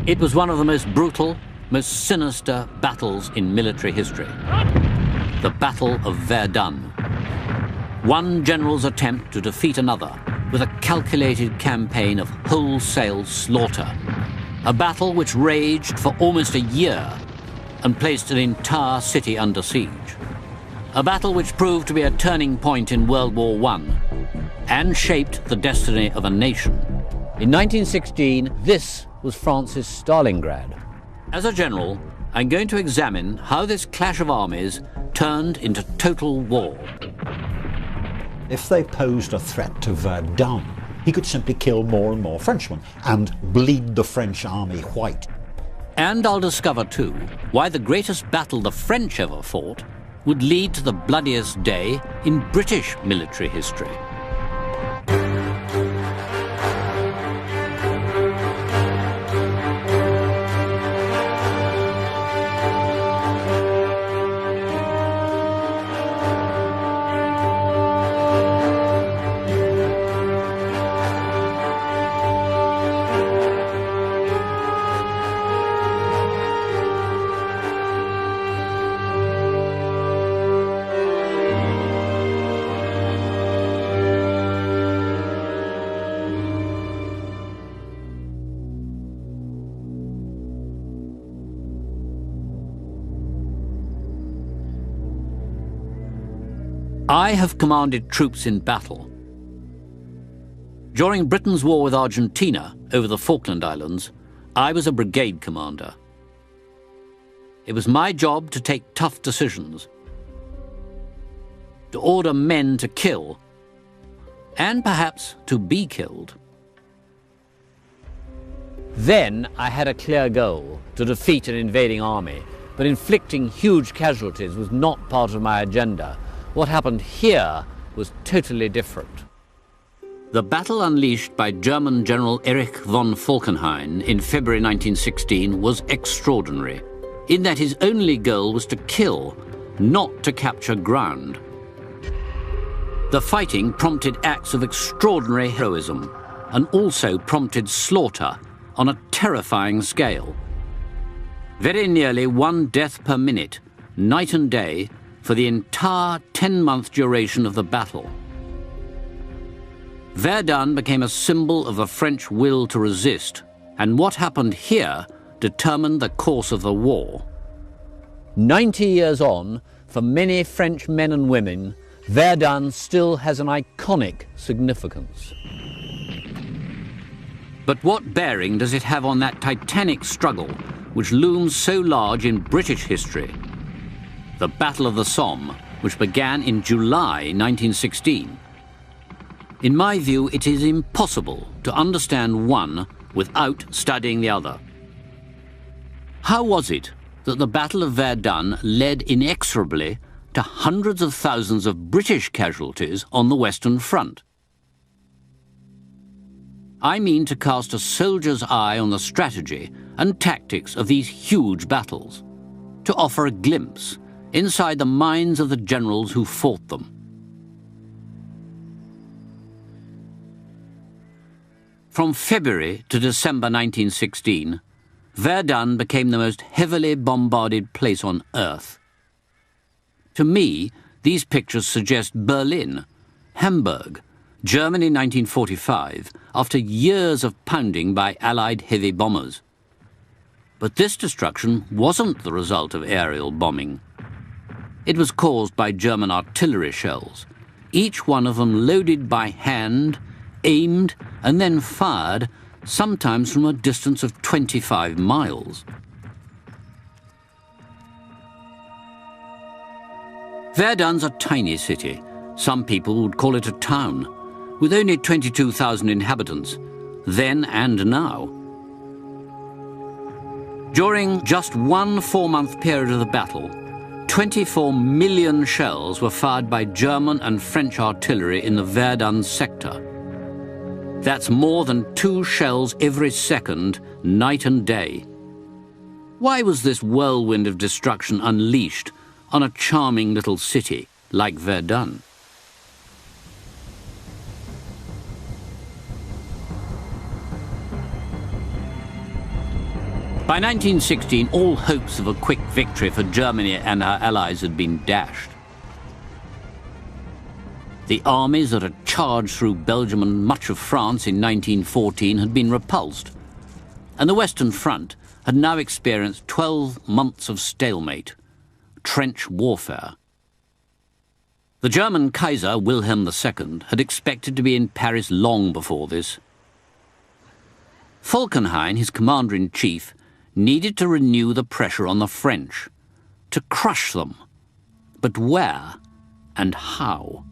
It was one of the most brutal, most sinister battles in military history. The Battle of Verdun. One general's attempt to defeat another with a calculated campaign of wholesale slaughter. A battle which raged for almost a year and placed an entire city under siege. A battle which proved to be a turning point in World War I and shaped the destiny of a nation. In 1916, this was France's Stalingrad. As a general, I'm going to examine how this clash of armies turned into total war. If they posed a threat to Verdun, he could simply kill more and more Frenchmen and bleed the French army white. And I'll discover, too, why the greatest battle the French ever fought would lead to the bloodiest day in British military history. I have commanded troops in battle. During Britain's war with Argentina over the Falkland Islands, I was a brigade commander. It was my job to take tough decisions, to order men to kill, and perhaps to be killed. Then I had a clear goal, to defeat an invading army, but inflicting huge casualties was not part of my agenda. What happened here was totally different. The battle unleashed by German General Erich von Falkenhayn in February 1916 was extraordinary, in that his only goal was to kill, not to capture ground. The fighting prompted acts of extraordinary heroism and also prompted slaughter on a terrifying scale. Very nearly 1 death per minute, night and day, for the entire 10-month duration of the battle. Verdun became a symbol of the French will to resist, and what happened here determined the course of the war. 90 years on, for many French men and women, Verdun still has an iconic significance. But what bearing does it have on that titanic struggle which looms so large in British history? The Battle of the Somme, which began in July 1916. In my view, it is impossible to understand one without studying the other. How was it that the Battle of Verdun led inexorably to hundreds of thousands of British casualties on the Western Front? I mean to cast a soldier's eye on the strategy and tactics of these huge battles, to offer a glimpse inside the minds of the generals who fought them. From February to December 1916, Verdun became the most heavily bombarded place on Earth. To me, these pictures suggest Berlin, Hamburg, Germany 1945, after years of pounding by Allied heavy bombers. But this destruction wasn't the result of aerial bombing. It was caused by German artillery shells, each one of them loaded by hand, aimed, and then fired, sometimes from a distance of 25 miles. Verdun's a tiny city. Some people would call it a town, with only 22,000 inhabitants, then and now. During just one 4-month period of the battle, 24 million shells were fired by German and French artillery in the Verdun sector. That's more than 2 shells every second, night and day. Why was this whirlwind of destruction unleashed on a charming little city like Verdun? By 1916, all hopes of a quick victory for Germany and her allies had been dashed. The armies that had charged through Belgium and much of France in 1914 had been repulsed, and the Western Front had now experienced 12 months of stalemate, trench warfare. The German Kaiser, Wilhelm II, had expected to be in Paris long before this. Falkenhayn, his commander-in-chief, needed to renew the pressure on the French, to crush them. But where and how?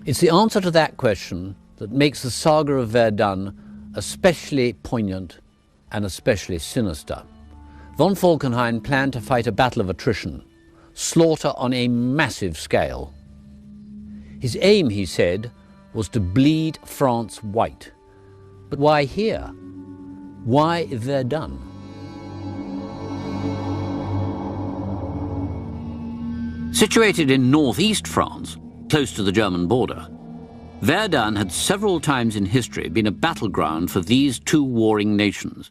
It's the answer to that question that makes the saga of Verdun especially poignant and especially sinister. Von Falkenhayn planned to fight a battle of attrition, slaughter on a massive scale. His aim, he said, was to bleed France white. But why here? Why Verdun? Situated in northeast France, close to the German border, Verdun had several times in history been a battleground for these two warring nations.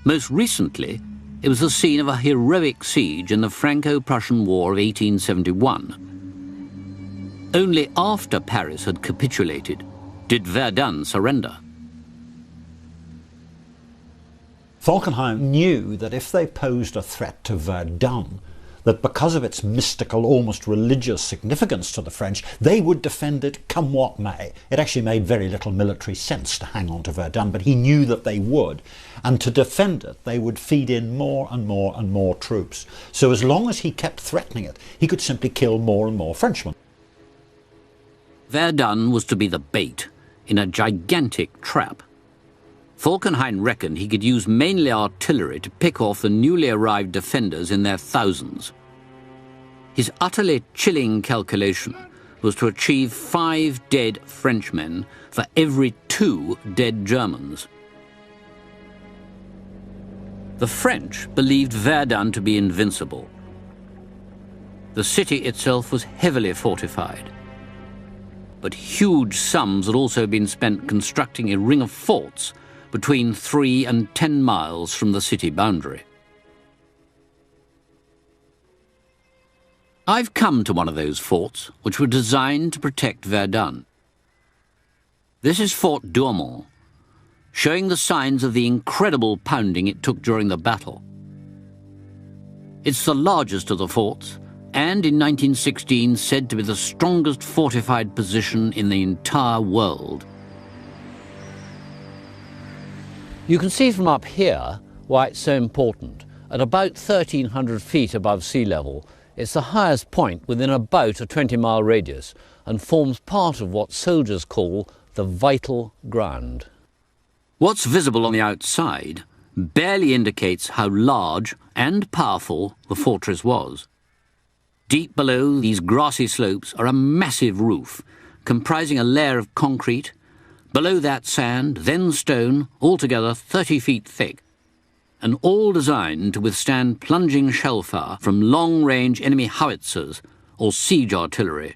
Most recently, it was the scene of a heroic siege in the Franco-Prussian War of 1871. Only after Paris had capitulated did Verdun surrender. Falkenhayn knew that if they posed a threat to Verdun, that because of its mystical, almost religious significance to the French, they would defend it come what may. It actually made very little military sense to hang on to Verdun, but he knew that they would. And to defend it, they would feed in more and more and more troops. So as long as he kept threatening it, he could simply kill more and more Frenchmen. Verdun was to be the bait in a gigantic trap. Falkenhayn reckoned he could use mainly artillery to pick off the newly arrived defenders in their thousands. His utterly chilling calculation was to achieve 5 dead Frenchmen for every 2 dead Germans. The French believed Verdun to be invincible. The city itself was heavily fortified, but huge sums had also been spent constructing a ring of forts between 3 and 10 miles from the city boundary. I've come to one of those forts, which were designed to protect Verdun. This is Fort Douaumont, showing the signs of the incredible pounding it took during the battle. It's the largest of the forts, and in 1916 said to be the strongest fortified position in the entire world. You can see from up here why it's so important. At about 1,300 feet above sea level, it's the highest point within about a 20-mile radius and forms part of what soldiers call the vital ground. What's visible on the outside barely indicates how large and powerful the fortress was. Deep below these grassy slopes are a massive roof comprising a layer of concrete. Below that sand, then stone, altogether 30 feet thick, and all designed to withstand plunging shell fire from long-range enemy howitzers or siege artillery.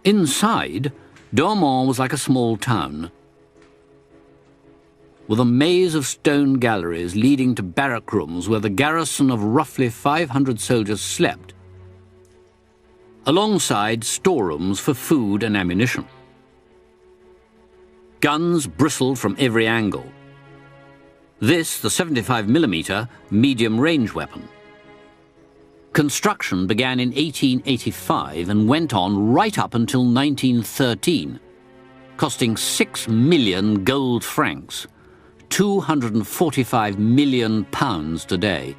Inside, Douaumont was like a small town, with a maze of stone galleries leading to barrack rooms where the garrison of roughly 500 soldiers slept, alongside storerooms for food and ammunition. Guns bristled from every angle. This, the 75mm medium-range weapon. Construction began in 1885 and went on right up until 1913, costing 6 million gold francs, 245 million pounds today.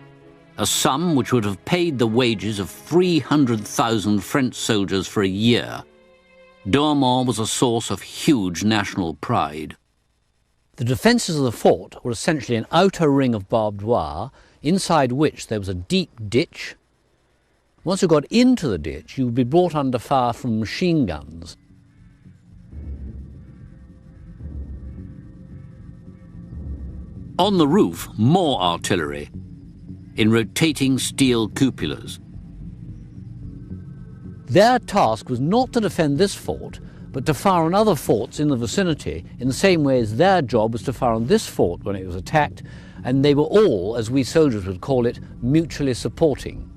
A sum which would have paid the wages of 300,000 French soldiers for a year. Douaumont was a source of huge national pride. The defences of the fort were essentially an outer ring of barbed wire, inside which there was a deep ditch. Once you got into the ditch, you would be brought under fire from machine guns. On the roof, more artillery in rotating steel cupolas. Their task was not to defend this fort, but to fire on other forts in the vicinity in the same way as their job was to fire on this fort when it was attacked, and they were all, as we soldiers would call it, mutually supporting.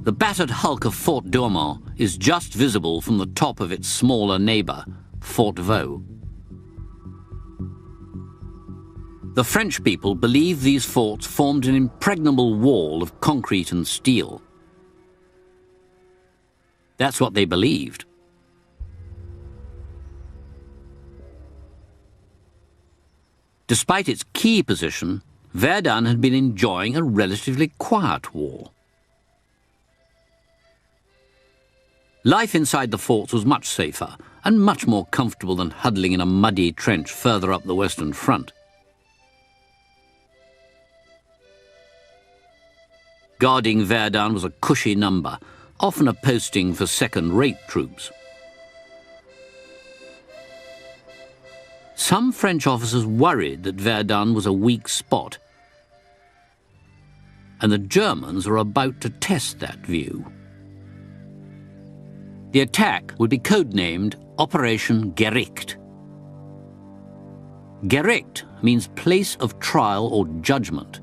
The battered hulk of Fort Douaumont is just visible from the top of its smaller neighbour, Fort Vaux. The French people believed these forts formed an impregnable wall of concrete and steel. That's what they believed. Despite its key position, Verdun had been enjoying a relatively quiet war. Life inside the forts was much safer and much more comfortable than huddling in a muddy trench further up the Western Front. Guarding Verdun was a cushy number, often a posting for second-rate troops. Some French officers worried that Verdun was a weak spot, and the Germans were about to test that view. The attack would be codenamed Operation Gericht. Gericht means place of trial or judgment.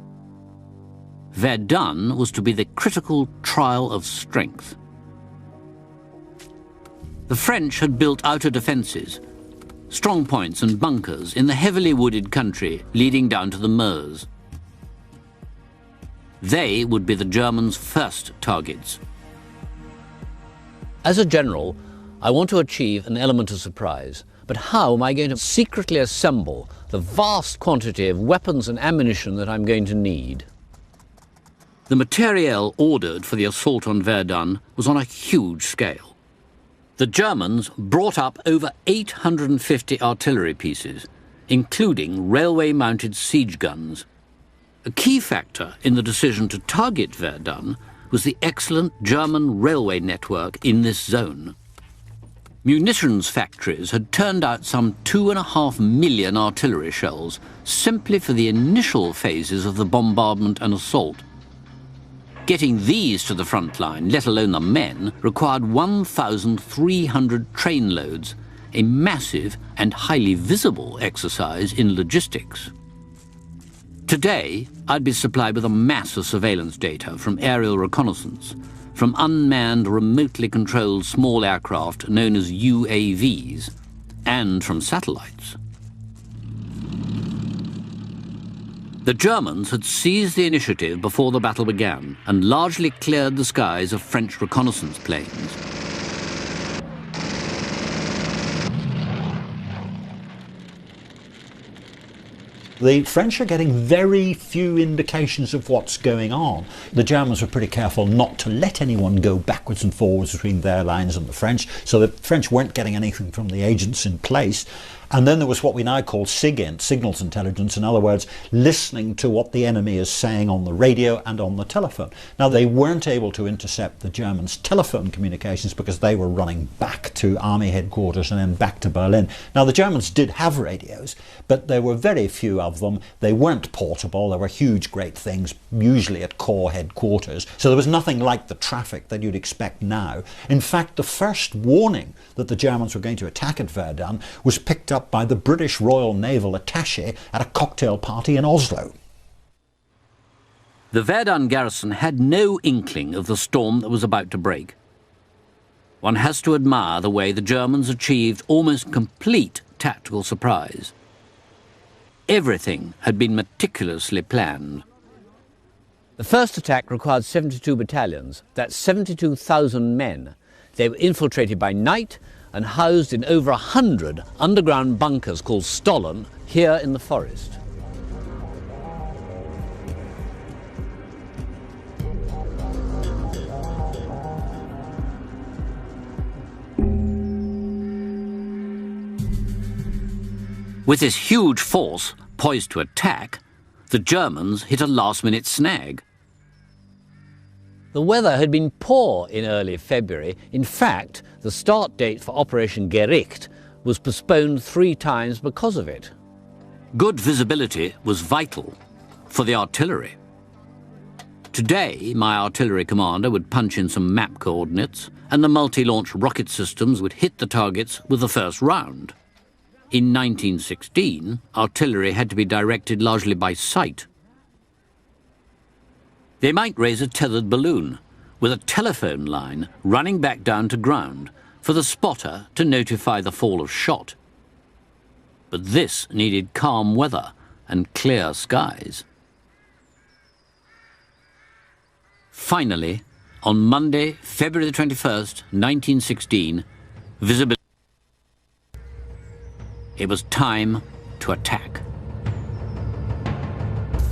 Verdun was to be the critical trial of strength. The French had built outer defences, strong points and bunkers in the heavily wooded country leading down to the Meuse. They would be the Germans' first targets. As a general, I want to achieve an element of surprise, but how am I going to secretly assemble the vast quantity of weapons and ammunition that I'm going to need? The materiel ordered for the assault on Verdun was on a huge scale. The Germans brought up over 850 artillery pieces, including railway-mounted siege guns. A key factor in the decision to target Verdun was the excellent German railway network in this zone. Munitions factories had turned out some 2.5 million artillery shells simply for the initial phases of the bombardment and assault. Getting these to the front line, let alone the men, required 1,300 train loads, a massive and highly visible exercise in logistics. Today, I'd be supplied with a mass of surveillance data from aerial reconnaissance, from unmanned, remotely controlled small aircraft known as UAVs, and from satellites. The Germans had seized the initiative before the battle began and largely cleared the skies of French reconnaissance planes. The French are getting very few indications of what's going on. The Germans were pretty careful not to let anyone go backwards and forwards between their lines and the French, so the French weren't getting anything from the agents in place. And then there was what we now call SIGINT, signals intelligence, in other words, listening to what the enemy is saying on the radio and on the telephone. Now, they weren't able to intercept the Germans' telephone communications because they were running back to army headquarters and then back to Berlin. Now, the Germans did have radios, but there were very few of them. They weren't portable. They were huge, great things, usually at corps headquarters. So there was nothing like the traffic that you'd expect now. In fact, the first warning that the Germans were going to attack at Verdun was picked up by the British Royal Naval Attaché at a cocktail party in Oslo. The Verdun garrison had no inkling of the storm that was about to break. One has to admire the way the Germans achieved almost complete tactical surprise. Everything had been meticulously planned. The first attack required 72 battalions, that's 72,000 men. They were infiltrated by night and housed in over 100 underground bunkers called Stollen here in the forest. With this huge force poised to attack, the Germans hit a last-minute snag. The weather had been poor in early February. In fact, the start date for Operation Gericht was postponed 3 times because of it. Good visibility was vital for the artillery. Today, my artillery commander would punch in some map coordinates and the multi-launch rocket systems would hit the targets with the first round. In 1916, artillery had to be directed largely by sight. They might raise a tethered balloon with a telephone line running back down to ground for the spotter to notify the fall of shot. But this needed calm weather and clear skies. Finally, on Monday, February the 21st, 1916, visibility. It was time to attack.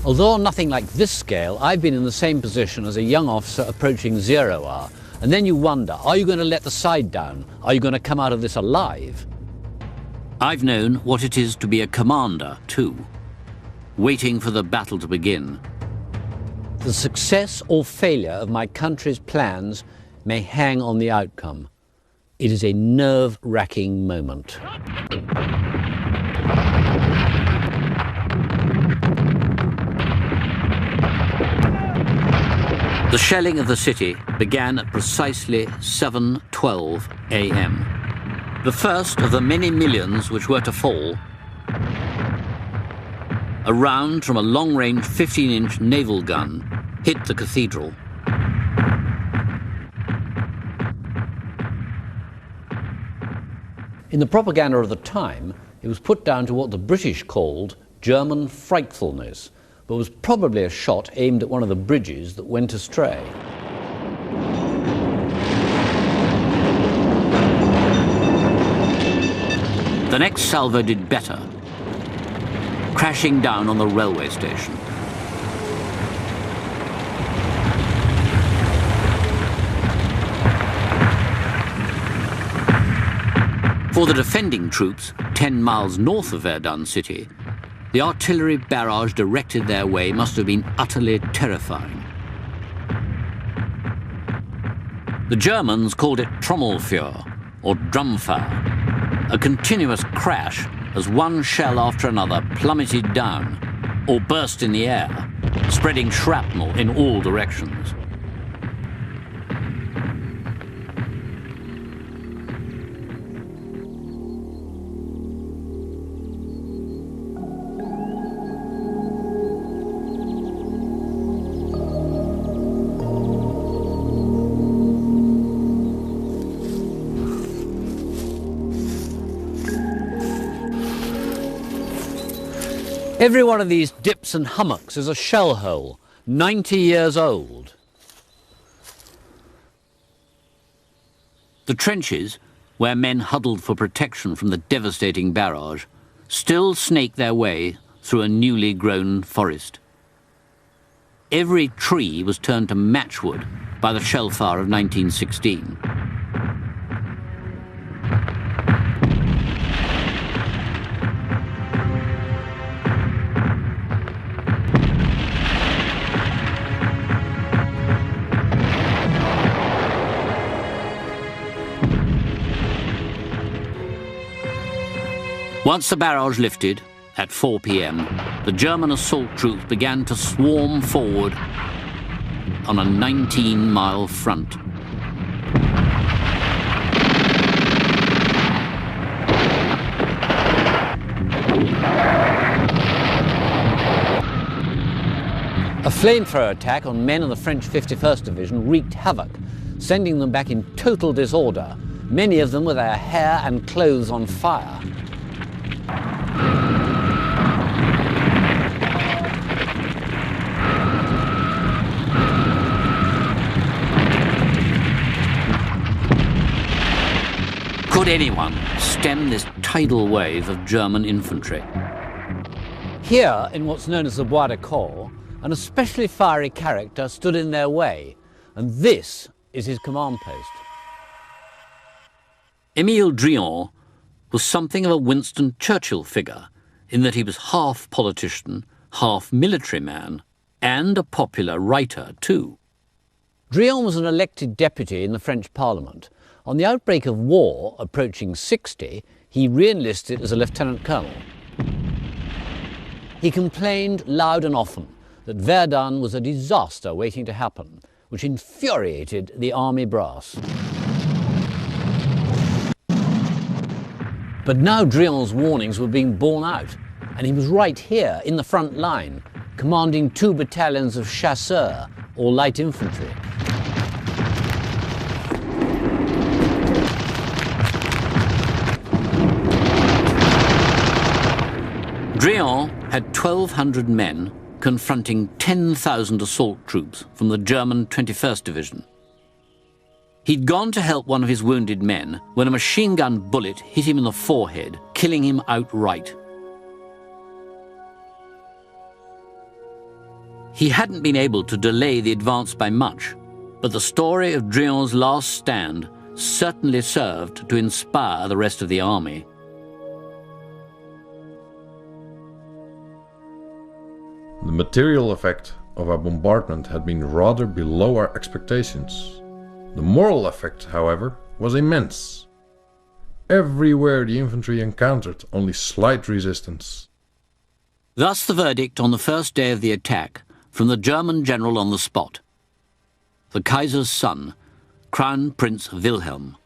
Although on nothing like this scale, I've been in the same position as a young officer approaching 0 hour. And then you wonder, are you going to let the side down? Are you going to come out of this alive? I've known what it is to be a commander, too, waiting for the battle to begin. The success or failure of my country's plans may hang on the outcome. It is a nerve-wracking moment. The shelling of the city began at precisely 7:12 a.m. The first of the many millions which were to fall. A round from a long-range 15-inch naval gun hit the cathedral. In the propaganda of the time, it was put down to what the British called German frightfulness, but was probably a shot aimed at one of the bridges that went astray. The next salvo did better, crashing down on the railway station. For the defending troops 10 miles north of Verdun city, the artillery barrage directed their way must have been utterly terrifying. The Germans called it Trommelfeuer, or drumfire, a continuous crash as one shell after another plummeted down or burst in the air, spreading shrapnel in all directions. Every one of these dips and hummocks is a shell hole, 90 years old. The trenches, where men huddled for protection from the devastating barrage, still snake their way through a newly grown forest. Every tree was turned to matchwood by the shell fire of 1916. Once the barrage lifted, at 4 p.m., the German assault troops began to swarm forward on a 19-mile front. A flamethrower attack on men of the French 51st Division wreaked havoc, sending them back in total disorder, many of them with their hair and clothes on fire. Could anyone stem this tidal wave of German infantry? Here, in what's known as the Bois de Corps, an especially fiery character stood in their way, and this is his command post. Émile Drian was something of a Winston Churchill figure, in that he was half politician, half military man, and a popular writer too. Drian was an elected deputy in the French Parliament. On the outbreak of war, approaching 60, he re-enlisted as a lieutenant colonel. He complained loud and often that Verdun was a disaster waiting to happen, which infuriated the army brass. But now Drion's warnings were being borne out, and he was right here in the front line, commanding 2 battalions of chasseurs, or light infantry. Drion had 1,200 men confronting 10,000 assault troops from the German 21st Division. He'd gone to help one of his wounded men when a machine gun bullet hit him in the forehead, killing him outright. He hadn't been able to delay the advance by much, but the story of Drion's last stand certainly served to inspire the rest of the army. The material effect of our bombardment had been rather below our expectations. The moral effect, however, was immense. Everywhere the infantry encountered only slight resistance. Thus the verdict on the first day of the attack from the German general on the spot, the Kaiser's son, Crown Prince Wilhelm.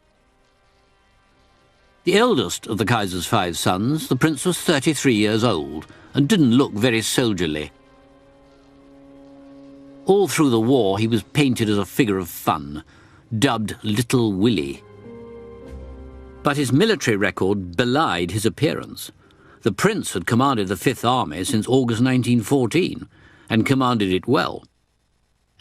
The eldest of the Kaiser's 5 sons, the prince was 33 years old and didn't look very soldierly. All through the war he was painted as a figure of fun, dubbed Little Willie. But his military record belied his appearance. The prince had commanded the Fifth Army since August 1914, and commanded it well.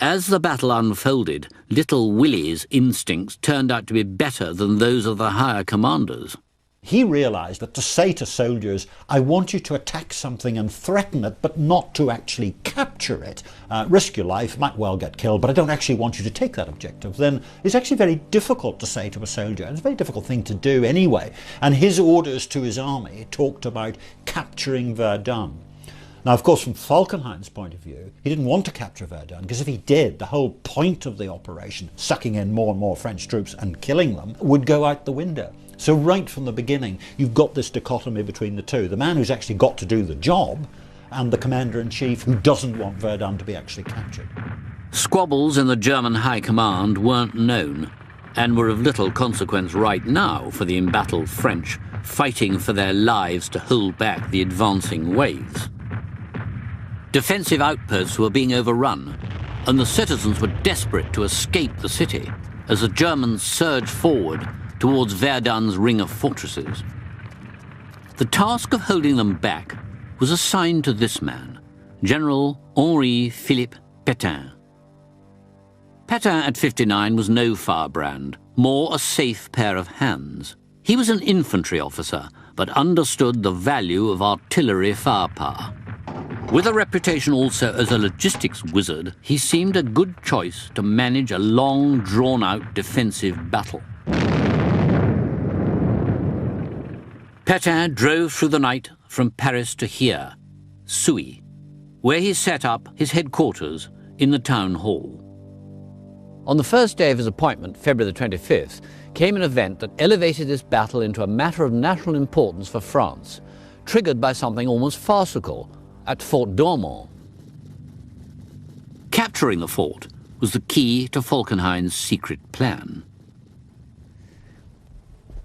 As the battle unfolded, Little Willie's instincts turned out to be better than those of the higher commanders. He realised that to say to soldiers, I want you to attack something and threaten it, but not to actually capture it, risk your life, might well get killed, but I don't actually want you to take that objective, then it's actually very difficult to say to a soldier. It's a very difficult thing to do anyway. And his orders to his army talked about capturing Verdun. Now, of course, from Falkenhayn's point of view, he didn't want to capture Verdun, because if he did, the whole point of the operation, sucking in more and more French troops and killing them, would go out the window. So right from the beginning, you've got this dichotomy between the two. The man who's actually got to do the job, and the commander-in-chief who doesn't want Verdun to be actually captured. Squabbles in the German high command weren't known, and were of little consequence right now for the embattled French, fighting for their lives to hold back the advancing waves. Defensive outposts were being overrun, and the citizens were desperate to escape the city as the Germans surged forward towards Verdun's ring of fortresses. The task of holding them back was assigned to this man, General Henri-Philippe Pétain. Pétain at 59 was no firebrand, more a safe pair of hands. He was an infantry officer, but understood the value of artillery firepower. With a reputation also as a logistics wizard, he seemed a good choice to manage a long, drawn-out defensive battle. Pétain drove through the night from Paris to here, Souilly, where he set up his headquarters in the town hall. On the first day of his appointment, February the 25th, came an event that elevated this battle into a matter of national importance for France, triggered by something almost farcical at Fort Dormont. Capturing the fort was the key to Falkenhayn's secret plan.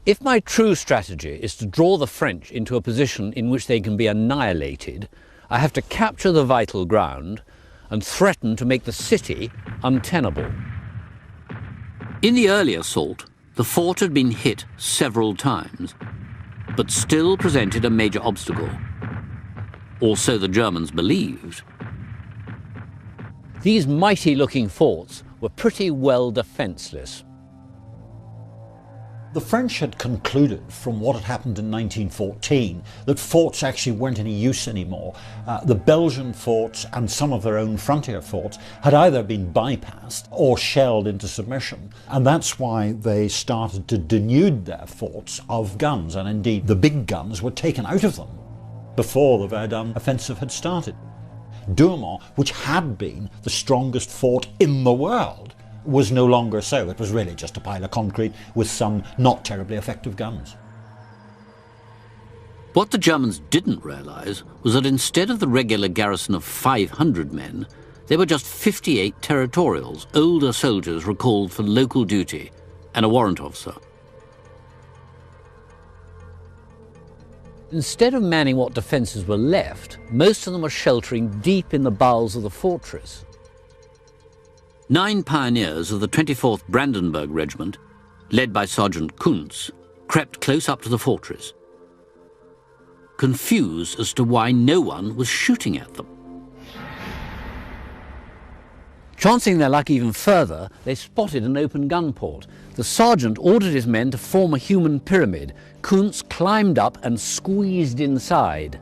If my true strategy is to draw the French into a position in which they can be annihilated, I have to capture the vital ground and threaten to make the city untenable. In the early assault, the fort had been hit several times, but still presented a major obstacle. Or so the Germans believed. These mighty-looking forts were pretty well defenceless. The French had concluded from what had happened in 1914 that forts actually weren't any use anymore. The Belgian forts and some of their own frontier forts had either been bypassed or shelled into submission, and that's why they started to denude their forts of guns, and indeed the big guns were taken out of them before the Verdun offensive had started. Dormont, which had been the strongest fort in the world, was no longer so. It was really just a pile of concrete with some not terribly effective guns. What the Germans didn't realise was that instead of the regular garrison of 500 men, there were just 58 territorials, older soldiers recalled for local duty, and a warrant officer. Instead of manning what defences were left, most of them were sheltering deep in the bowels of the fortress. 9 pioneers of the 24th Brandenburg Regiment, led by Sergeant Kuntz, crept close up to the fortress, confused as to why no one was shooting at them. Chancing their luck even further, they spotted an open gun port. The sergeant ordered his men to form a human pyramid. Kuntz climbed up and squeezed inside.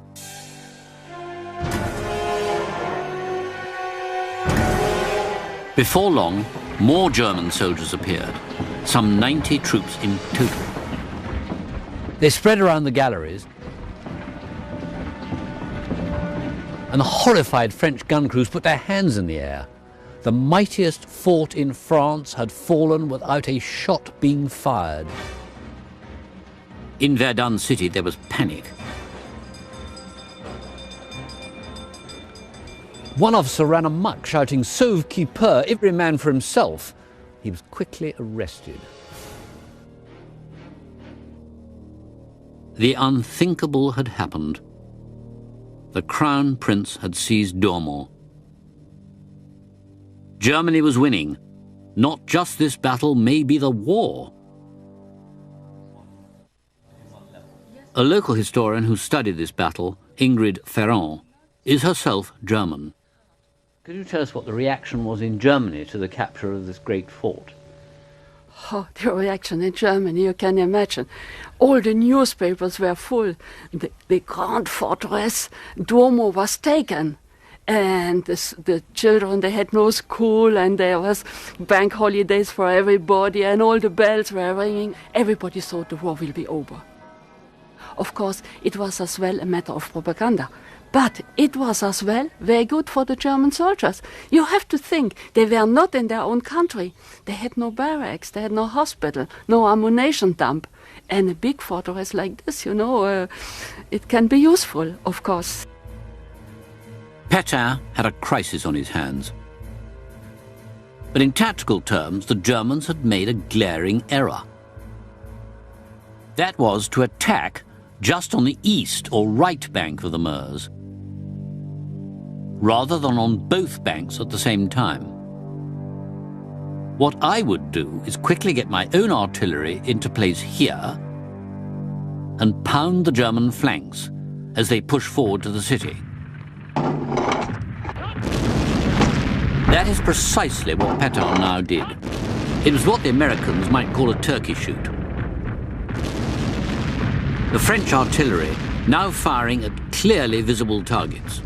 Before long, more German soldiers appeared, some 90 troops in total. They spread around the galleries, and the horrified French gun crews put their hands in the air. The mightiest fort in France had fallen without a shot being fired. In Verdun city there was panic. One officer ran amok, shouting, "Sauve qui peut, every man for himself." He was quickly arrested. The unthinkable had happened. The Crown Prince had seized Dormont. Germany was winning. Not just this battle, maybe the war. A local historian who studied this battle, Ingrid Ferrand, is herself German. Could you tell us what the reaction was in Germany to the capture of this great fort? Oh, the reaction in Germany, you can imagine. All the newspapers were full. The Grand Fortress, Duomo was taken. And the children, they had no school, and there was bank holidays for everybody, and all the bells were ringing. Everybody thought the war will be over. Of course, it was as well a matter of propaganda. But it was as well very good for the German soldiers. You have to think, they were not in their own country. They had no barracks, they had no hospital, no ammunition dump. And a big fortress like this, it can be useful, of course. Pétain had a crisis on his hands. But in tactical terms, the Germans had made a glaring error. That was to attack just on the east or right bank of the Meuse, rather than on both banks at the same time. What I would do is quickly get my own artillery into place here and pound the German flanks as they push forward to the city. That is precisely what Pétain now did. It was what the Americans might call a turkey shoot. The French artillery now firing at clearly visible targets.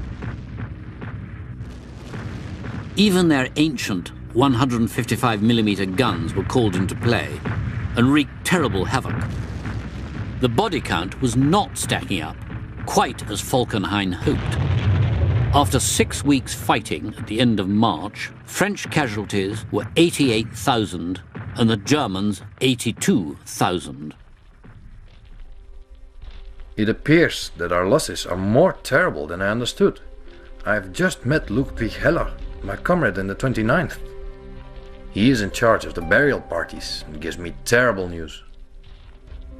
Even their ancient 155mm guns were called into play and wreaked terrible havoc. The body count was not stacking up, quite as Falkenhayn hoped. After 6 weeks fighting at the end of March, French casualties were 88,000 and the Germans 82,000. It appears that our losses are more terrible than I understood. I have just met Ludwig Heller, my comrade in the 29th. He is in charge of the burial parties and gives me terrible news.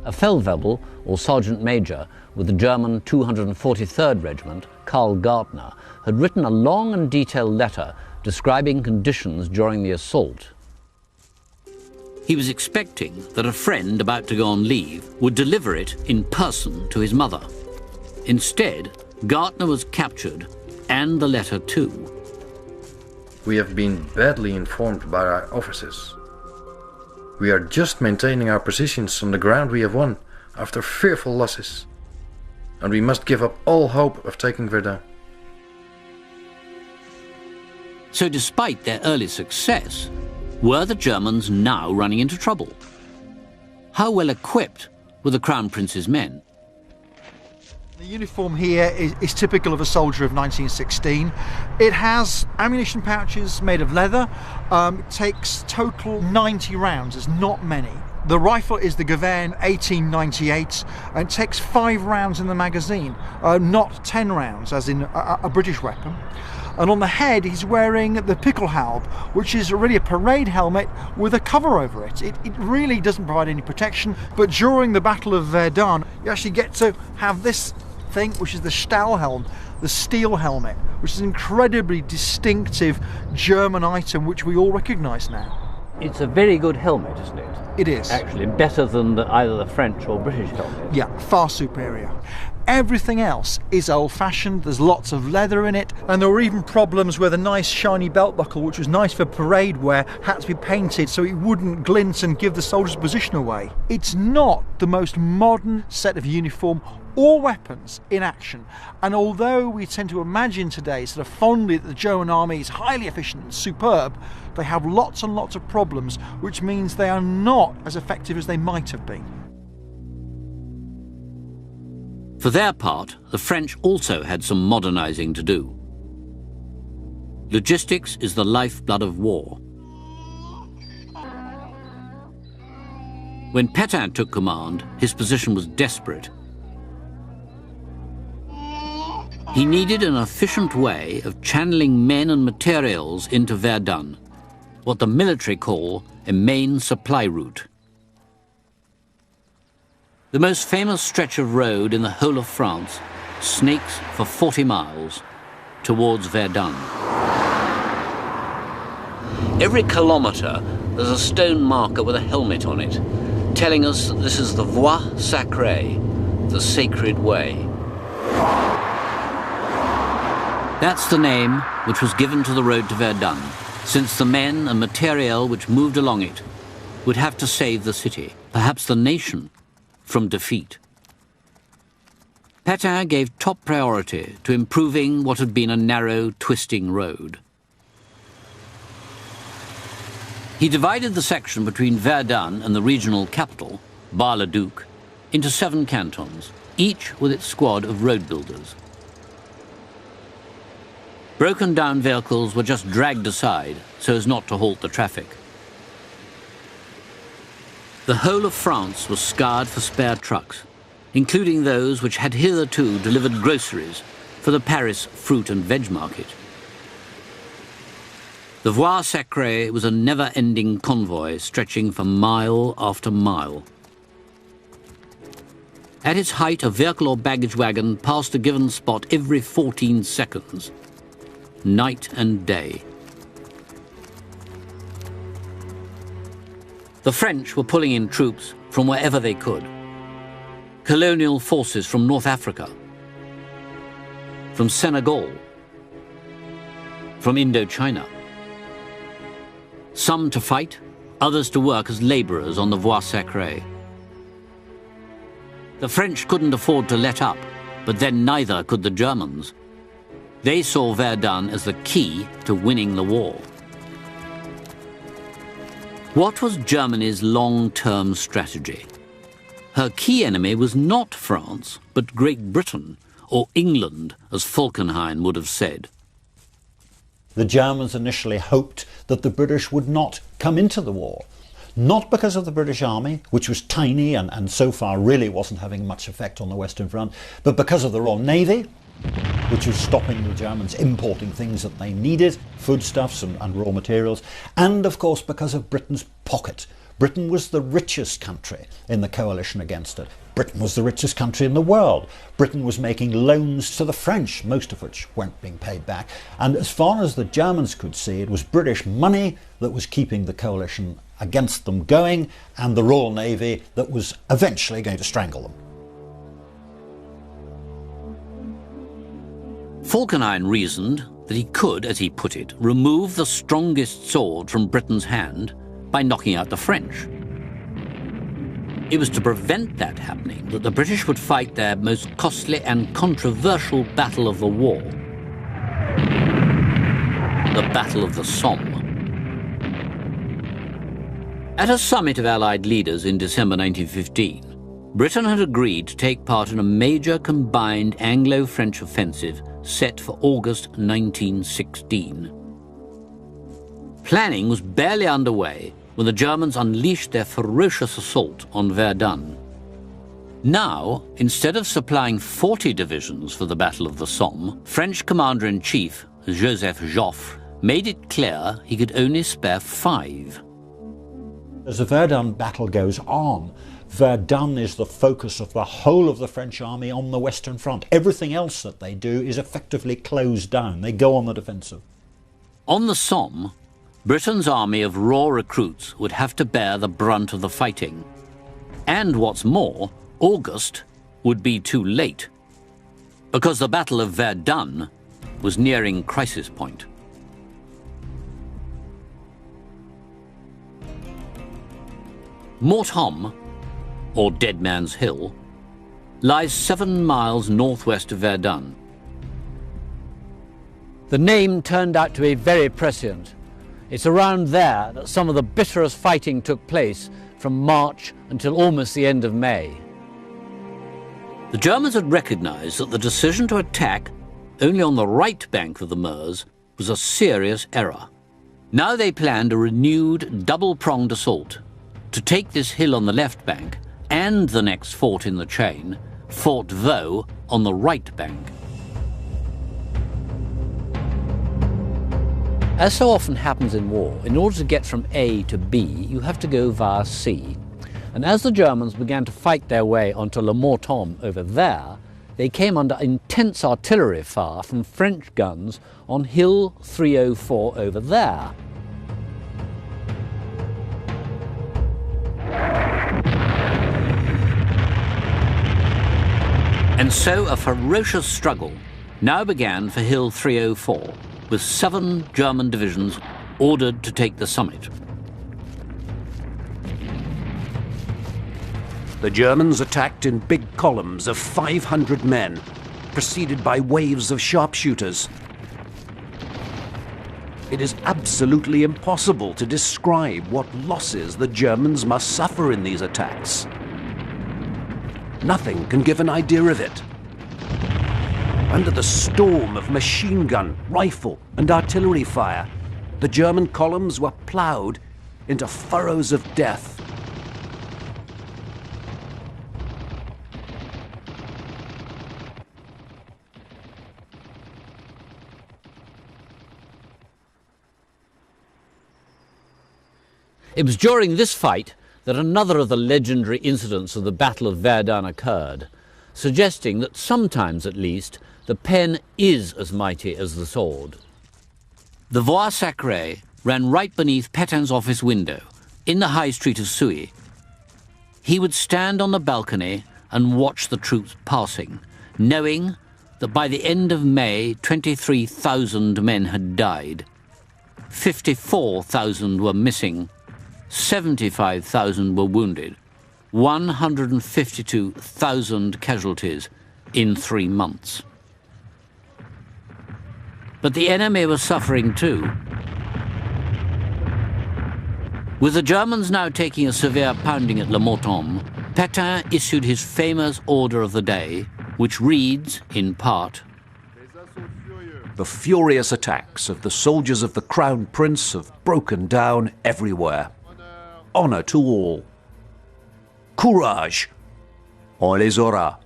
A Feldwebel, or sergeant major, with the German 243rd Regiment, Karl Gartner, had written a long and detailed letter describing conditions during the assault. He was expecting that a friend about to go on leave would deliver it in person to his mother. Instead, Gartner was captured, and the letter too. We have been badly informed by our officers. We are just maintaining our positions on the ground we have won after fearful losses. And we must give up all hope of taking Verdun. So despite their early success, were the Germans now running into trouble? How well equipped were the Crown Prince's men? The uniform here is typical of a soldier of 1916. It has ammunition pouches made of leather. It takes total 90 rounds, there's not many. The rifle is the Gavin 1898 and it takes 5 rounds in the magazine, not 10 rounds as in a British weapon. And on the head he's wearing the Pickelhaube, which is really a parade helmet with a cover over it. It really doesn't provide any protection, but during the Battle of Verdun you actually get to have this thing, which is the Stahlhelm, the steel helmet, which is an incredibly distinctive German item which we all recognise now. It's a very good helmet, isn't it? It is. Actually, better than either the French or British helmet. Yeah, far superior. Everything else is old-fashioned, there's lots of leather in it, and there were even problems where the nice shiny belt buckle, which was nice for parade wear, had to be painted so it wouldn't glint and give the soldier's position away. It's not the most modern set of uniform or weapons in action, and although we tend to imagine today sort of fondly that the German army is highly efficient and superb, they have lots and lots of problems, which means they are not as effective as they might have been. For their part, the French also had some modernising to do. Logistics is the lifeblood of war. When Pétain took command, his position was desperate. He needed an efficient way of channeling men and materials into Verdun, what the military call a main supply route. The most famous stretch of road in the whole of France snakes for 40 miles towards Verdun. Every kilometre there's a stone marker with a helmet on it, telling us that this is the Voie Sacrée, the sacred way. That's the name which was given to the road to Verdun, since the men and material which moved along it would have to save the city, perhaps the nation, from defeat. Pétain gave top priority to improving what had been a narrow, twisting road. He divided the section between Verdun and the regional capital, Bar-le-Duc, into 7 cantons, each with its squad of road builders. Broken-down vehicles were just dragged aside so as not to halt the traffic. The whole of France was scoured for spare trucks, including those which had hitherto delivered groceries for the Paris fruit and veg market. The Voie Sacrée was a never-ending convoy stretching for mile after mile. At its height, a vehicle or baggage wagon passed a given spot every 14 seconds, night and day. The French were pulling in troops from wherever they could. Colonial forces from North Africa, from Senegal, from Indochina. Some to fight, others to work as labourers on the Voie Sacrée. The French couldn't afford to let up, but then neither could the Germans. They saw Verdun as the key to winning the war. What was Germany's long-term strategy? Her key enemy was not France, but Great Britain, or England, as Falkenhayn would have said. The Germans initially hoped that the British would not come into the war. Not because of the British Army, which was tiny and so far really wasn't having much effect on the Western Front, but because of the Royal Navy, which was stopping the Germans importing things that they needed, foodstuffs and raw materials, and of course because of Britain's pocket. Britain was the richest country in the coalition against it. Britain was the richest country in the world. Britain was making loans to the French, most of which weren't being paid back. And as far as the Germans could see, it was British money that was keeping the coalition against them going, and the Royal Navy that was eventually going to strangle them. Falkenhayn reasoned that he could, as he put it, remove the strongest sword from Britain's hand by knocking out the French. It was to prevent that happening that the British would fight their most costly and controversial battle of the war, the Battle of the Somme. At a summit of Allied leaders in December 1915, Britain had agreed to take part in a major combined Anglo-French offensive set for August 1916. Planning was barely underway when the Germans unleashed their ferocious assault on Verdun. Now, instead of supplying 40 divisions for the Battle of the Somme, French Commander-in-Chief Joseph Joffre, made it clear he could only spare 5. As the Verdun battle goes on, Verdun is the focus of the whole of the French army on the Western Front. Everything else that they do is effectively closed down. They go on the defensive. On the Somme, Britain's army of raw recruits would have to bear the brunt of the fighting. And what's more, August would be too late, because the Battle of Verdun was nearing crisis point. Morthomme, or Dead Man's Hill, lies 7 miles northwest of Verdun. The name turned out to be very prescient. It's around there that some of the bitterest fighting took place from March until almost the end of May. The Germans had recognized that the decision to attack only on the right bank of the Meuse was a serious error. Now they planned a renewed double-pronged assault to take this hill on the left bank and the next fort in the chain, Fort Vaux, on the right bank. As so often happens in war, in order to get from A to B, you have to go via C. And as the Germans began to fight their way onto Le Morthomme over there, they came under intense artillery fire from French guns on Hill 304 over there. And so a ferocious struggle now began for Hill 304, with 7 German divisions ordered to take the summit. The Germans attacked in big columns of 500 men, preceded by waves of sharpshooters. It is absolutely impossible to describe what losses the Germans must suffer in these attacks. Nothing can give an idea of it. Under the storm of machine gun, rifle, and artillery fire, the German columns were ploughed into furrows of death. It was during this fight that another of the legendary incidents of the Battle of Verdun occurred, suggesting that sometimes at least the pen is as mighty as the sword. The Voie Sacrée ran right beneath Pétain's office window in the high street of Souilly. He would stand on the balcony and watch the troops passing, knowing that by the end of May 23,000 men had died, 54,000 were missing, 75,000 were wounded, 152,000 casualties in 3 months. But the enemy was suffering too. With the Germans now taking a severe pounding at Le Morthomme, Pétain issued his famous order of the day, which reads, in part, The furious attacks of the soldiers of the Crown Prince have broken down everywhere. Honor to all. Courage! On les aura.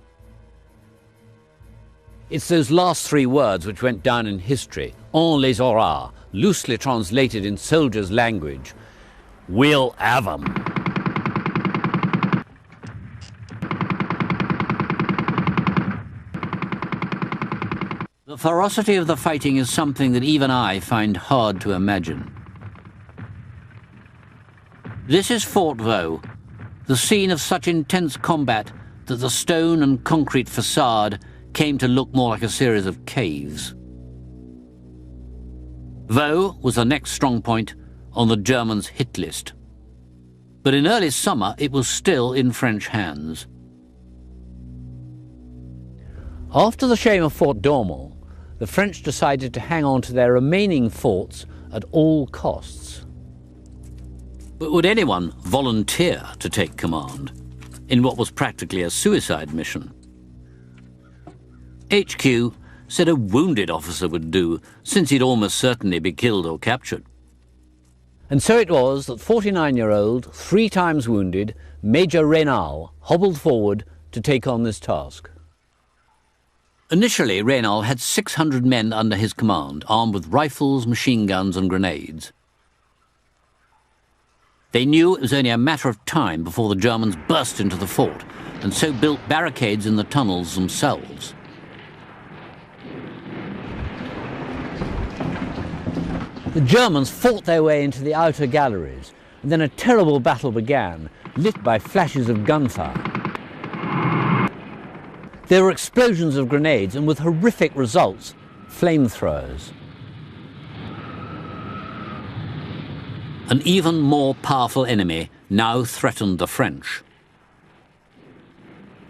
It's those last 3 words which went down in history, on les aura, loosely translated in soldiers' language. We'll have 'em. The ferocity of the fighting is something that even I find hard to imagine. This is Fort Vaux, the scene of such intense combat that the stone and concrete facade came to look more like a series of caves. Vaux was the next strong point on the Germans' hit list. But in early summer, it was still in French hands. After the shame of Fort d'Ormont, the French decided to hang on to their remaining forts at all costs. But would anyone volunteer to take command in what was practically a suicide mission? HQ said a wounded officer would do, since he'd almost certainly be killed or captured. And so it was that 49-year-old, 3 times wounded, Major Raynal hobbled forward to take on this task. Initially, Reynal had 600 men under his command, armed with rifles, machine guns and grenades. They knew it was only a matter of time before the Germans burst into the fort, and so built barricades in the tunnels themselves. The Germans fought their way into the outer galleries, and then a terrible battle began, lit by flashes of gunfire. There were explosions of grenades, and with horrific results, flamethrowers. An even more powerful enemy now threatened the French.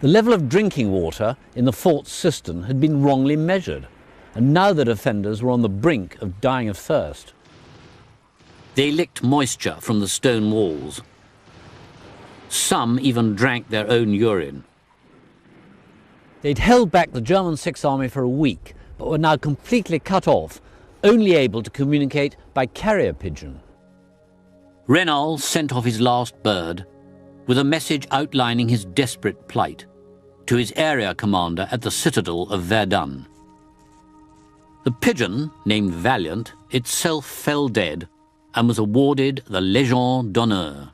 The level of drinking water in the fort's cistern had been wrongly measured, and now the defenders were on the brink of dying of thirst. They licked moisture from the stone walls. Some even drank their own urine. They'd held back the German Sixth Army for a week, but were now completely cut off, only able to communicate by carrier pigeon. Reynal sent off his last bird with a message outlining his desperate plight to his area commander at the citadel of Verdun. The pigeon, named Valiant, itself fell dead and was awarded the Légion d'honneur.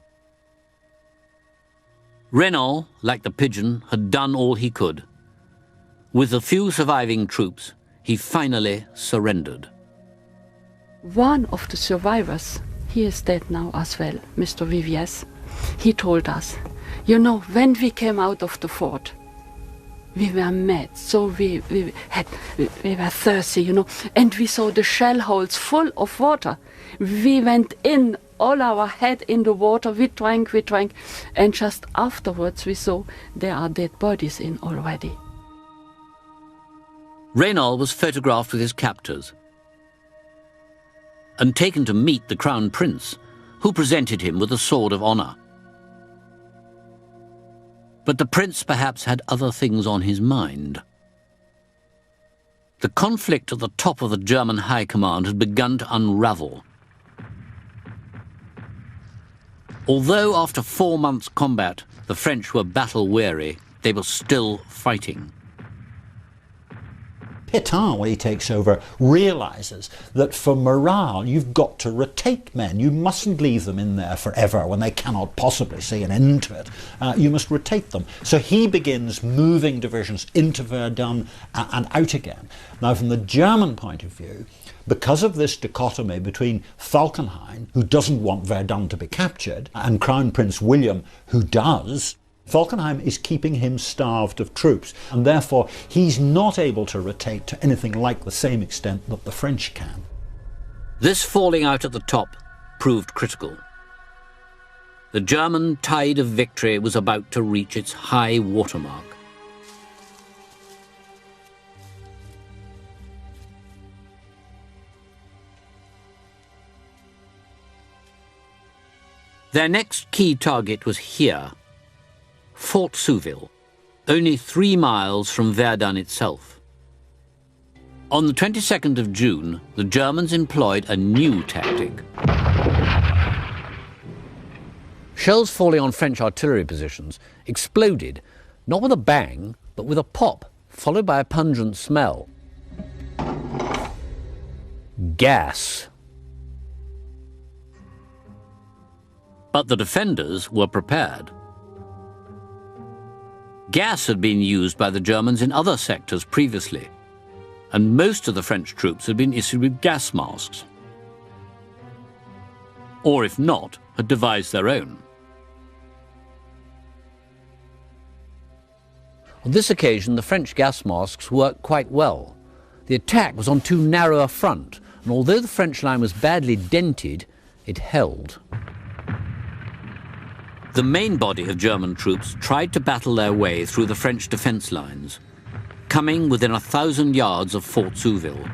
Reynal, like the pigeon, had done all he could. With the few surviving troops, he finally surrendered. One of the survivors, he is dead now as well, Mr. Viviers, he told us, you know, when we came out of the fort, we were mad, so we were thirsty, you know, and we saw the shell holes full of water. We went in, all our head in the water, we drank, and just afterwards we saw there are dead bodies in already. Reynal was photographed with his captors and taken to meet the Crown Prince, who presented him with a sword of honour. But the prince perhaps had other things on his mind. The conflict at the top of the German High Command had begun to unravel. Although after 4 months' combat the French were battle-weary, they were still fighting. Pétain, when he takes over, realises that for morale you've got to rotate men. You mustn't leave them in there forever when they cannot possibly see an end to it. You must rotate them. So he begins moving divisions into Verdun and out again. Now, from the German point of view, because of this dichotomy between Falkenhayn, who doesn't want Verdun to be captured, and Crown Prince William, who does, Falkenhayn is keeping him starved of troops, and therefore he's not able to rotate to anything like the same extent that the French can. This falling out at the top proved critical. The German tide of victory was about to reach its high watermark. Their next key target was here, Fort Souville, only 3 miles from Verdun itself. On the 22nd of June, the Germans employed a new tactic. Shells falling on French artillery positions exploded, not with a bang, but with a pop, followed by a pungent smell. Gas. But the defenders were prepared. Gas had been used by the Germans in other sectors previously, and most of the French troops had been issued with gas masks. Or if not, had devised their own. On this occasion, the French gas masks worked quite well. The attack was on too narrow a front, and although the French line was badly dented, it held. The main body of German troops tried to battle their way through the French defence lines, coming within 1,000 yards of Fort Souville,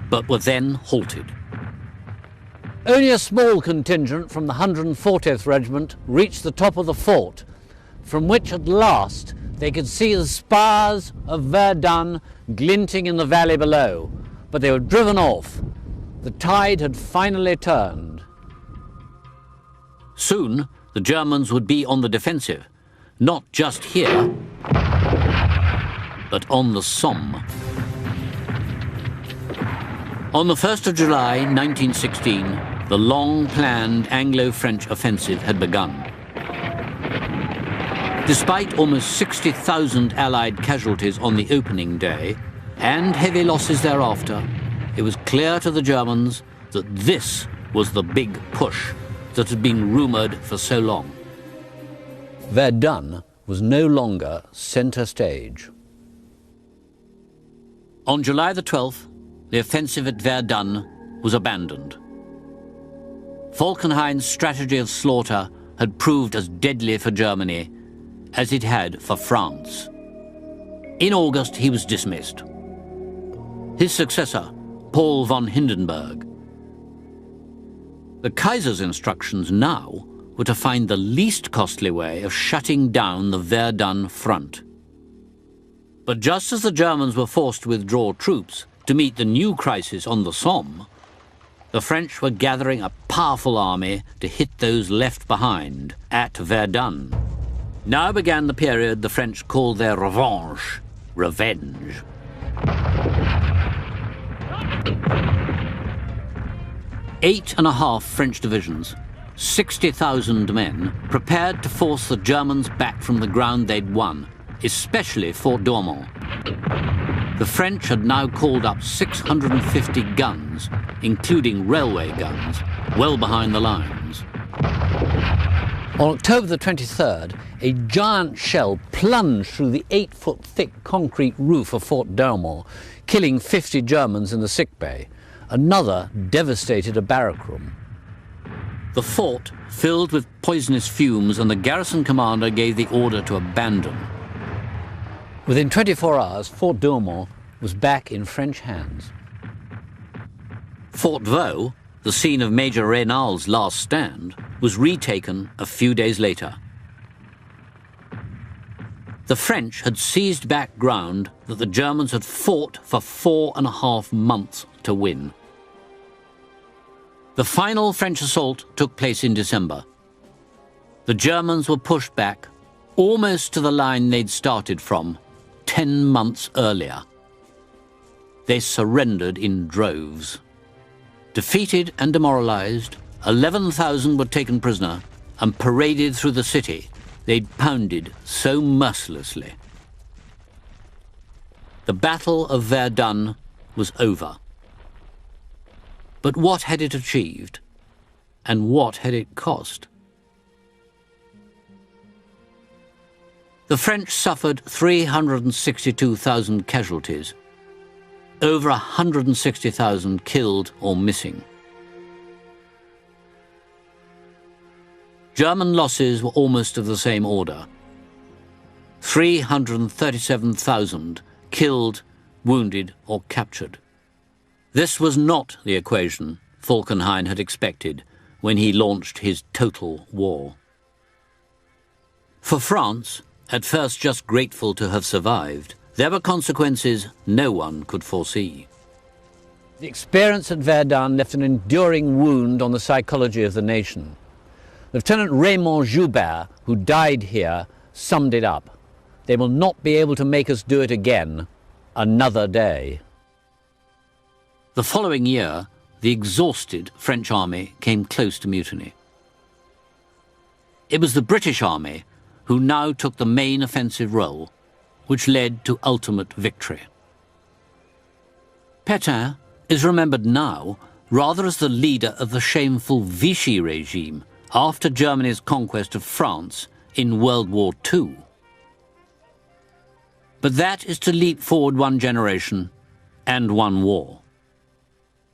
but were then halted. Only a small contingent from the 140th Regiment reached the top of the fort, from which at last they could see the spars of Verdun glinting in the valley below, but they were driven off. The tide had finally turned. Soon, the Germans would be on the defensive, not just here, but on the Somme. On the 1st of July 1916, the long-planned Anglo-French offensive had begun. Despite almost 60,000 Allied casualties on the opening day, and heavy losses thereafter, it was clear to the Germans that this was the big push that had been rumoured for so long. Verdun was no longer centre stage. On July the 12th, the offensive at Verdun was abandoned. Falkenhayn's strategy of slaughter had proved as deadly for Germany as it had for France. In August, he was dismissed. His successor, Paul von Hindenburg. The Kaiser's instructions now were to find the least costly way of shutting down the Verdun front. But just as the Germans were forced to withdraw troops to meet the new crisis on the Somme, the French were gathering a powerful army to hit those left behind at Verdun. Now began the period the French called their revanche, revenge. Eight and a half French divisions, 60,000 men, prepared to force the Germans back from the ground they'd won, especially Fort Douaumont. The French had now called up 650 guns, including railway guns, well behind the lines. On October the 23rd, a giant shell plunged through the 8-foot-thick concrete roof of Fort Douaumont, killing 50 Germans in the sickbay. Another devastated a barrack room. The fort filled with poisonous fumes, and the garrison commander gave the order to abandon. Within 24 hours, Fort Douaumont was back in French hands. Fort Vaux, the scene of Major Raynal's last stand, was retaken a few days later. The French had seized back ground that the Germans had fought for 4.5 months to win. The final French assault took place in December. The Germans were pushed back almost to the line they'd started from 10 months earlier. They surrendered in droves. Defeated and demoralized, 11,000 were taken prisoner and paraded through the city they'd pounded so mercilessly. The Battle of Verdun was over. But what had it achieved? And what had it cost? The French suffered 362,000 casualties, over 160,000 killed or missing. German losses were almost of the same order. 337,000 killed, wounded or captured. This was not the equation Falkenhayn had expected when he launched his total war. For France, at first just grateful to have survived, there were consequences no one could foresee. The experience at Verdun left an enduring wound on the psychology of the nation. Lieutenant Raymond Joubert, who died here, summed it up. They will not be able to make us do it again another day. The following year, the exhausted French army came close to mutiny. It was the British army who now took the main offensive role, which led to ultimate victory. Pétain is remembered now rather as the leader of the shameful Vichy regime after Germany's conquest of France in World War II. But that is to leap forward one generation and one war.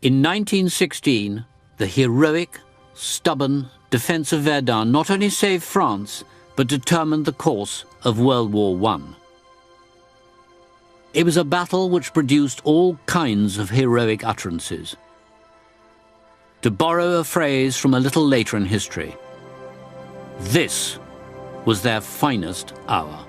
In 1916, the heroic, stubborn defense of Verdun not only saved France, but determined the course of World War I. It was a battle which produced all kinds of heroic utterances. To borrow a phrase from a little later in history, this was their finest hour.